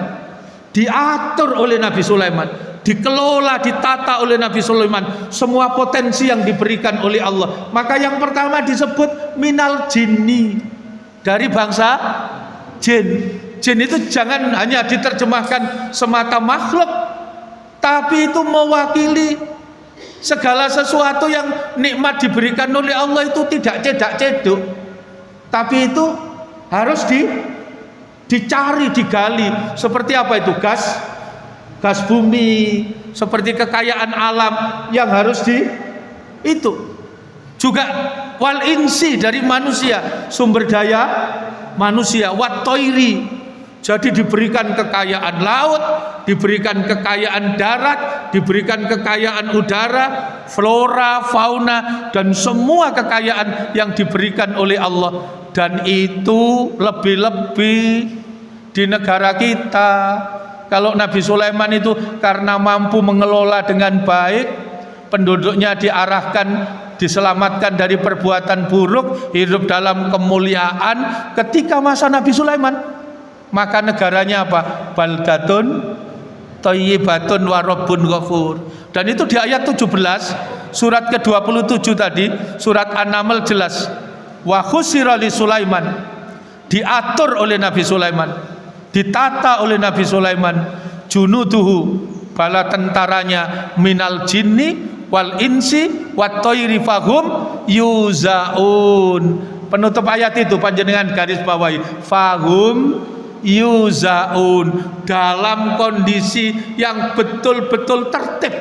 diatur oleh Nabi Sulaiman, dikelola, ditata oleh Nabi Sulaiman semua potensi yang diberikan oleh Allah. Maka yang pertama disebut minal jinni, dari bangsa jin. Jin itu jangan hanya diterjemahkan semata makhluk, tapi itu mewakili segala sesuatu yang nikmat diberikan oleh Allah. Itu tidak cedak-ceduk, tapi itu harus dicari, digali. Seperti apa itu? Gas bumi, seperti kekayaan alam yang harus itu. Juga wal insi, dari manusia, sumber daya manusia. Wat toiri, jadi diberikan kekayaan laut, diberikan kekayaan darat, diberikan kekayaan udara, flora, fauna, dan semua kekayaan yang diberikan oleh Allah. Dan itu lebih-lebih di negara kita. Kalau Nabi Sulaiman itu karena mampu mengelola dengan baik, penduduknya diarahkan, diselamatkan dari perbuatan buruk, hidup dalam kemuliaan. Ketika masa Nabi Sulaiman, maka negaranya apa? Baldatun thayyibatun wa rabbun ghafur. Dan itu di ayat 17 surat ke-27 tadi, surat An-Naml jelas. Wa khusira li Sulaiman, diatur oleh Nabi Sulaiman, ditata oleh Nabi Sulaiman, junuduhu, bala tentaranya, minal jinni wal insi wat thairi fahum yuzaun. Penutup ayat itu panjenengan garis bawahi, fahum yuzaun, dalam kondisi yang betul-betul tertib,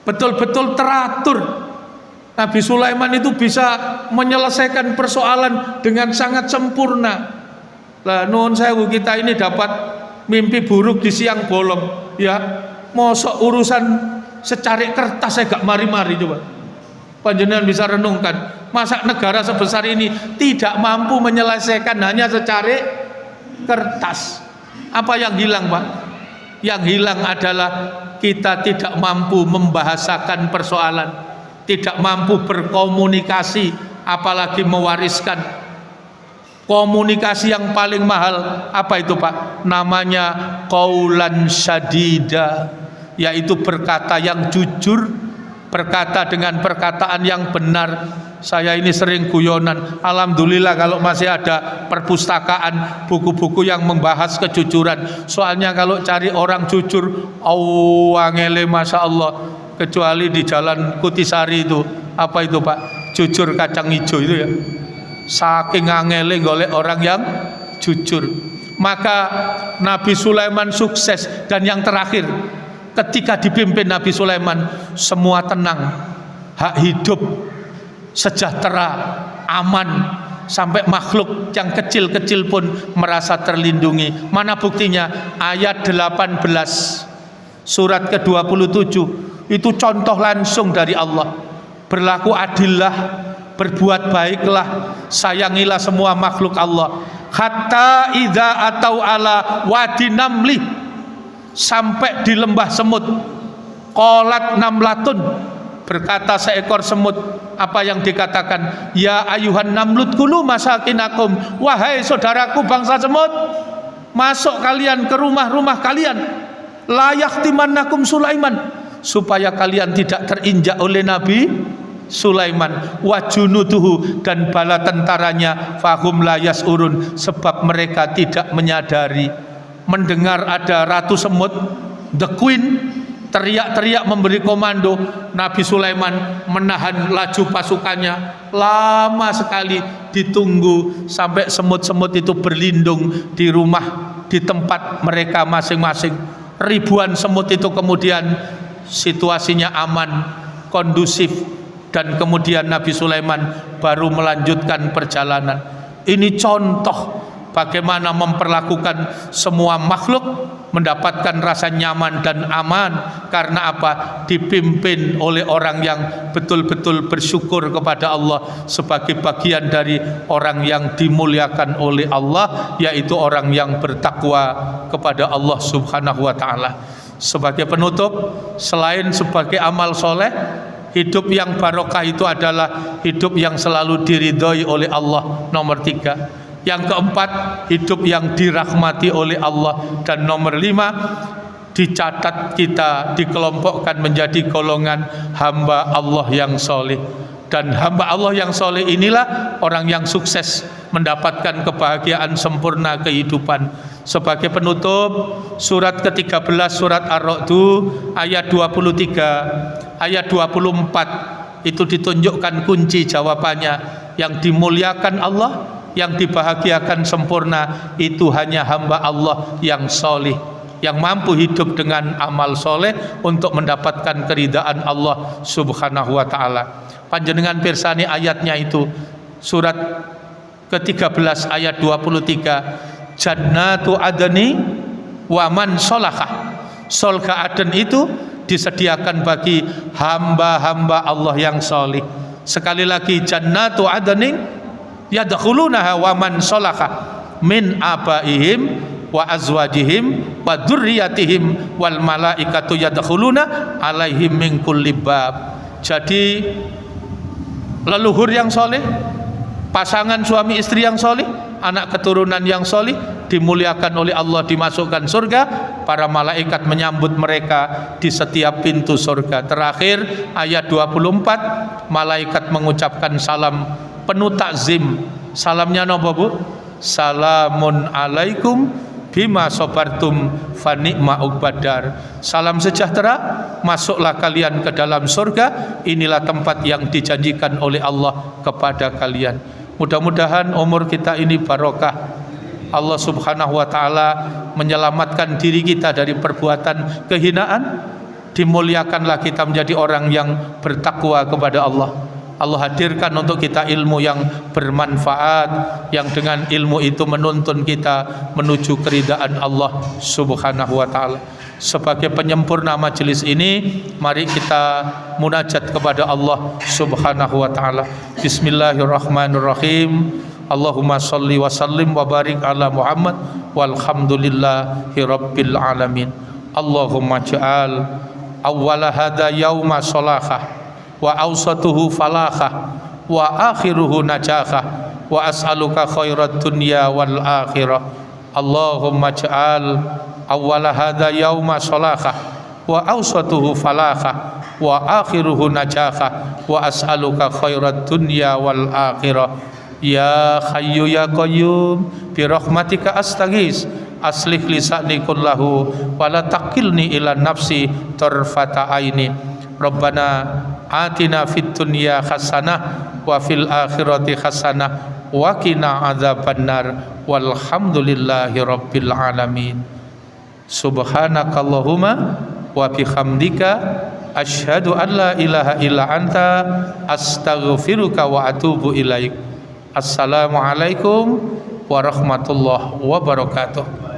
betul-betul teratur. Nabi Sulaiman itu bisa menyelesaikan persoalan dengan sangat sempurna. Lah nuwun sewu, kita ini dapat mimpi buruk di siang bolong, ya. Mosok urusan secarik kertas saya gak mari-mari. Coba panjenengan bisa renungkan, masa negara sebesar ini tidak mampu menyelesaikan hanya secarik kertas. Apa yang hilang, Pak? Yang hilang adalah kita tidak mampu membahasakan persoalan, tidak mampu berkomunikasi, apalagi mewariskan. Komunikasi yang paling mahal apa itu, Pak? Namanya qaulan syadida, yaitu berkata yang jujur, berkata dengan perkataan yang benar, Saya ini sering guyonan, alhamdulillah kalau masih ada perpustakaan buku-buku yang membahas kejujuran. Soalnya kalau cari orang jujur, angele masya Allah. Kecuali di Jalan Kutisari itu, apa itu Pak? Jujur kacang hijau itu ya. Saking angele golek orang yang jujur. Maka Nabi Sulaiman sukses. Dan yang terakhir, ketika dipimpin Nabi Sulaiman, semua tenang, hak hidup, sejahtera, aman, sampai makhluk yang kecil-kecil pun merasa terlindungi. Mana buktinya? Ayat 18 surat ke-27 itu contoh langsung dari Allah. Berlaku adillah, berbuat baiklah, sayangilah semua makhluk Allah. Hatta idza atau ala wadi namli, sampai di lembah semut. Qalat namlatun, berkata seekor semut, apa yang dikatakan? Ya ayuhan namlut kulu masakinakum, wahai saudaraku bangsa semut, masuk kalian ke rumah-rumah kalian. La yahtimannakum Sulaiman, supaya kalian tidak terinjak oleh Nabi Sulaiman. Wa junuduhu, dan bala tentaranya, fahum la yasurun, sebab mereka tidak menyadari. Mendengar ada ratu semut, the queen, teriak-teriak memberi komando, Nabi Sulaiman menahan laju pasukannya. Lama sekali ditunggu sampai semut-semut itu berlindung di rumah, di tempat mereka masing-masing. Ribuan semut itu kemudian situasinya aman, kondusif, dan kemudian Nabi Sulaiman baru melanjutkan perjalanan. Ini contoh bagaimana memperlakukan semua makhluk mendapatkan rasa nyaman dan aman. Karena apa? Dipimpin oleh orang yang betul-betul bersyukur kepada Allah, sebagai bagian dari orang yang dimuliakan oleh Allah, yaitu orang yang bertakwa kepada Allah Subhanahu wa ta'ala. Sebagai penutup, selain sebagai amal soleh, hidup yang barokah itu adalah hidup yang selalu diridhoi oleh Allah, nomor 3. Yang keempat, hidup yang dirahmati oleh Allah. Dan nomor 5, dicatat kita dikelompokkan menjadi golongan hamba Allah yang soleh. Dan hamba Allah yang soleh inilah orang yang sukses mendapatkan kebahagiaan sempurna kehidupan. Sebagai penutup, surat ke-13 surat Ar-Ra'd ayat 23, ayat 24 itu ditunjukkan kunci jawabannya. Yang dimuliakan Allah, yang dibahagiakan sempurna itu hanya hamba Allah yang soleh, yang mampu hidup dengan amal soleh untuk mendapatkan keridaan Allah Subhanahu wa ta'ala. Panjenengan pirsani ayatnya itu, surat ke-13 ayat 23, Jannatu adni wa man solahah. Surga Aden itu disediakan bagi hamba-hamba Allah yang soleh. Sekali lagi, Jannatu adni yadkhulunaha wa man salaha min abaihim wa azwajihim wa dzurriyyatihim wal malaikatu yadkhuluna alaihim min kulli bab. Jadi leluhur yang soleh, pasangan suami istri yang soleh, anak keturunan yang soleh dimuliakan oleh Allah, dimasukkan surga. Para malaikat menyambut mereka di setiap pintu surga. Terakhir ayat 24, malaikat mengucapkan salam penuh takzim. Salamnya napa Bu? Salamun alaikum bima sabartum fa ni'ma uqbadar. Salam sejahtera, masuklah kalian ke dalam surga. Inilah tempat yang dijanjikan oleh Allah kepada kalian. Mudah-mudahan umur kita ini barokah. Allah Subhanahu wa ta'ala menyelamatkan diri kita dari perbuatan kehinaan. Dimuliakanlah kita menjadi orang yang bertakwa kepada Allah. Allah hadirkan untuk kita ilmu yang bermanfaat, yang dengan ilmu itu menuntun kita menuju keridaan Allah Subhanahu wa ta'ala. Sebagai penyempurna majelis ini, mari kita munajat kepada Allah Subhanahu wa ta'ala. Bismillahirrahmanirrahim. Allahumma salli wa sallim wa barik ala Muhammad walhamdulillahi rabbil alamin. Allahumma ja'al awwala hadha yawma salahah wa awsatuhu falakah wa akhiruhu najahah wa as'aluka khairat dunya wal akhirah. Allahumma ja'al awwala hadha yawma salahah wa awsatuhu falakha wa akhiruhu najaka wa as'aluka khairat dunya wal akhirah ya hayyu ya qayyum bi rahmatika astaghis aslih lisani kullahu wa la taqilni ila nafsi tarfata aini rabbana atina fid dunya hasanah wa fil akhirati hasanah wa qina adzabannar walhamdulillahi rabbil alamin subhanakallahumma wa bihamdika asyhadu an la ilaha illa anta astaghfiruka wa atubu ilaik. Assalamualaikum warahmatullahi wabarakatuh.